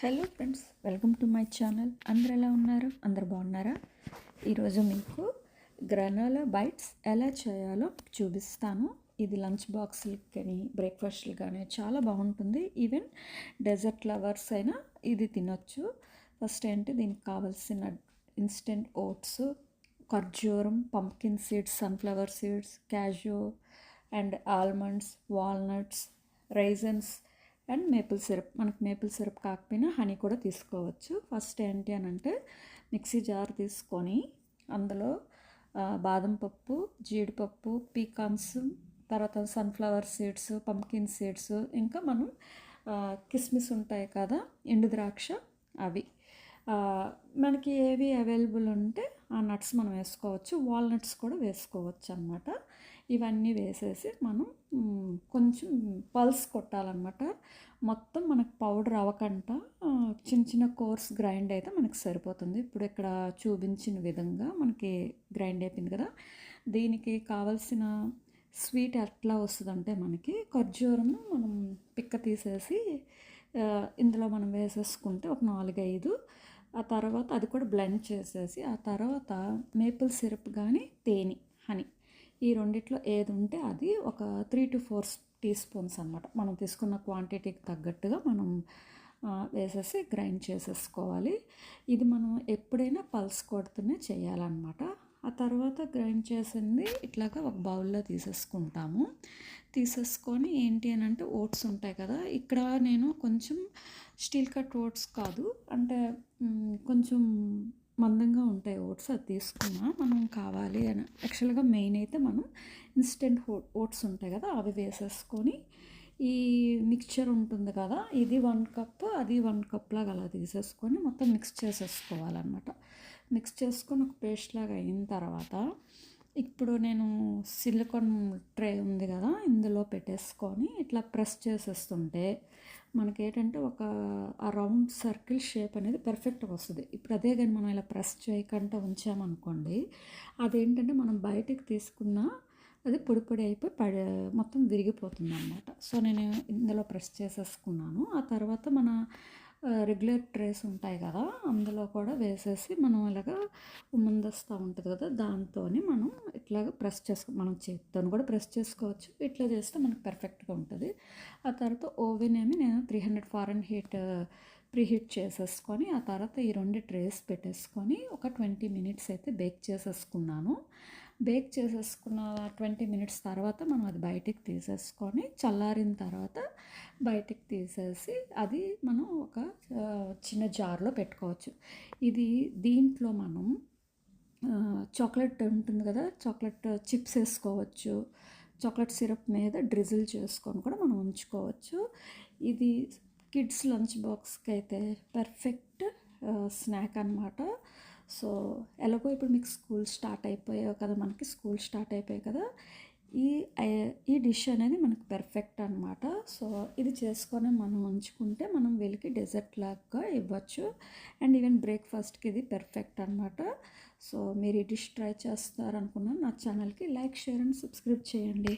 Hello friends, welcome to my channel. అందరు ఎలా ఉన్నారు? అందరు బాగున్నారా? ఈరోజు మీకు గ్రానోలా బైట్స్ ఎలా చేయాలో చూపిస్తాను. ఇది లంచ్ బాక్స్లకి కానీ బ్రేక్ఫాస్ట్లు కానీ చాలా బాగుంటుంది. ఈవెన్ డెజర్ట్ లవర్స్ అయినా ఇది తినొచ్చు. ఫస్ట్ ఏంటి, దీనికి కావాల్సిన ఇన్స్టెంట్ ఓట్స్, ఖర్జూరం, pumpkin seeds, sunflower seeds, cashew and almonds, walnuts, రైజన్స్ and maple syrup. మనకు మేపుల్ సిరప్ కాకపోయినా హనీ కూడా తీసుకోవచ్చు. ఫస్ట్ ఏంటి అని అంటే, మిక్సీ జార్ తీసుకొని అందులో బాదం పప్పు, జీడిపప్పు, పీకాన్స్, తర్వాత సన్ఫ్లవర్ సీడ్స్, పంప్కిన్ సీడ్స్, ఇంకా మనం కిస్మిస్ ఉంటాయి కదా, ఎండు ద్రాక్ష, అవి మనకి ఏవి అవైలబుల్ ఉంటే ఆ నట్స్ మనం వేసుకోవచ్చు. వాల్నట్స్ కూడా వేసుకోవచ్చు అన్నమాట. ఇవన్నీ వేసేసి మనం కొంచెం పల్స్ కొట్టాలన్నమాట. మొత్తం మనకు పౌడర్ అవ్వకుండా చిన్న చిన్న కోర్స్ గ్రైండ్ అయితే మనకు సరిపోతుంది. ఇప్పుడు ఇక్కడ చూపించిన విధంగా మనకి గ్రైండ్ అయిపోయింది కదా. దీనికి కావాల్సిన స్వీట్ ఎట్లా వస్తుందంటే, మనకి ఖర్జూరము మనం పిక్క తీసేసి ఇందులో మనం వేసేసుకుంటే ఒక 4-5, ఆ తర్వాత అది కూడా బ్లెండ్ చేసేసి, ఆ తర్వాత మేపుల్ సిరప్ కానీ తేనె, హనీ, ఈ రెండిట్లో ఏది ఉంటే అది ఒక 3 to 4 teaspoons అన్నమాట. మనం తీసుకున్న క్వాంటిటీకి తగ్గట్టుగా మనం వేసేసి గ్రైండ్ చేసేసుకోవాలి. ఇది మనం ఎప్పుడైనా పల్స్ కొడుతూనే చేయాలన్నమాట. ఆ తర్వాత గ్రైండ్ చేసింది ఇట్లాగా ఒక బౌల్లో తీసేసుకుంటాము. తీసేసుకొని ఏంటి అని అంటే, ఓట్స్ ఉంటాయి కదా, ఇక్కడ నేను కొంచెం స్టీల్ కట్ ఓట్స్ కాదు, అంటే కొంచెం మందంగా ఉంటాయి ఓట్స్, అది తీసుకున్నా. మనం కావాలి అని యాక్చువల్గా మెయిన్ అయితే మనం ఇన్స్టెంట్ ఓట్స్ ఉంటాయి కదా, అవి వేసేసుకొని ఈ మిక్చర్ ఉంటుంది కదా, ఇది 1 కప్, అది 1 కప్ లాగా అలా తీసేసుకొని మొత్తం మిక్స్ చేసేసుకోవాలన్నమాట. మిక్స్ చేసుకొని ఒక పేస్ట్ లాగా అయిన తర్వాత, ఇప్పుడు నేను సిలికాన్ ట్రే ఉంది కదా, ఇందులో పెట్టేసుకొని ఇట్లా ప్రెస్ చేసేస్తుంటే మనకేంటంటే ఒక రౌండ్ సర్కిల్ షేప్ అనేది పర్ఫెక్ట్గా వస్తుంది. ఇప్పుడు అదే కానీ మనం ఇలా ప్రెస్ చేయకుండా ఉంచామనుకోండి, అదేంటంటే మనం బయటికి తీసుకున్న అది పొడి పొడి అయిపోయి మొత్తం విరిగిపోతుంది అన్నమాట. సో నేను ఇందులో ప్రెస్ చేసేసుకున్నాను. ఆ తర్వాత మన రెగ్యులర్ ట్రేస్ ఉంటాయి కదా, అందులో కూడా వేసేసి మనం ఇలాగా ముందస్తూ ఉంటుంది కదా, దాంతో మనం ఇట్లాగ ప్రెస్ మనం చేతితో కూడా ప్రెస్ చేసుకోవచ్చు. ఇట్లా చేస్తే మనకు పర్ఫెక్ట్గా ఉంటుంది. ఆ తర్వాత ఓవెన్ నేను 300 Fahrenheit ప్రీహీట్ చేసేసుకొని, ఆ తర్వాత ఈ 2 ట్రేస్ పెట్టేసుకొని ఒక 20 minutes అయితే బేక్ చేసేసుకున్నాను. బేక్ చేసేసుకున్న 20 minutes తర్వాత మనం అది బయటికి తీసేసుకొని, చల్లారిన తర్వాత బయటికి తీసేసి అది మనం ఒక చిన్న జార్లో పెట్టుకోవచ్చు. దీంట్లో మనం చాక్లెట్ ఉంటుంది కదా, చాక్లెట్ చిప్స్ వేసుకోవచ్చు. చాక్లెట్ సిరప్ మీద డ్రిజిల్ చేసుకొని కూడా మనం ఉంచుకోవచ్చు. ఇది కిడ్స్ లంచ్ బాక్స్కి అయితే పర్ఫెక్ట్ స్నాక్ అన్నమాట. సో ఎలాగో ఇప్పుడు మీకు స్కూల్ స్టార్ట్ అయిపోయాయి కదా, మనకి స్కూల్ స్టార్ట్ అయిపోయాయి కదా, ఈ డిష్ అనేది మనకు పర్ఫెక్ట్ అనమాట. సో ఇది చేసుకొని మనం ఉంచుకుంటే మనం వీళ్ళకి డెజర్ట్ లాగా ఇవ్వచ్చు. అండ్ ఈవెన్ బ్రేక్ఫాస్ట్కి ఇది పర్ఫెక్ట్ అనమాట. సో మీరు ఈ డిష్ ట్రై చేస్తారనుకున్నాను. నా ఛానల్కి లైక్, షేర్ అండ్ సబ్స్క్రైబ్ చేయండి.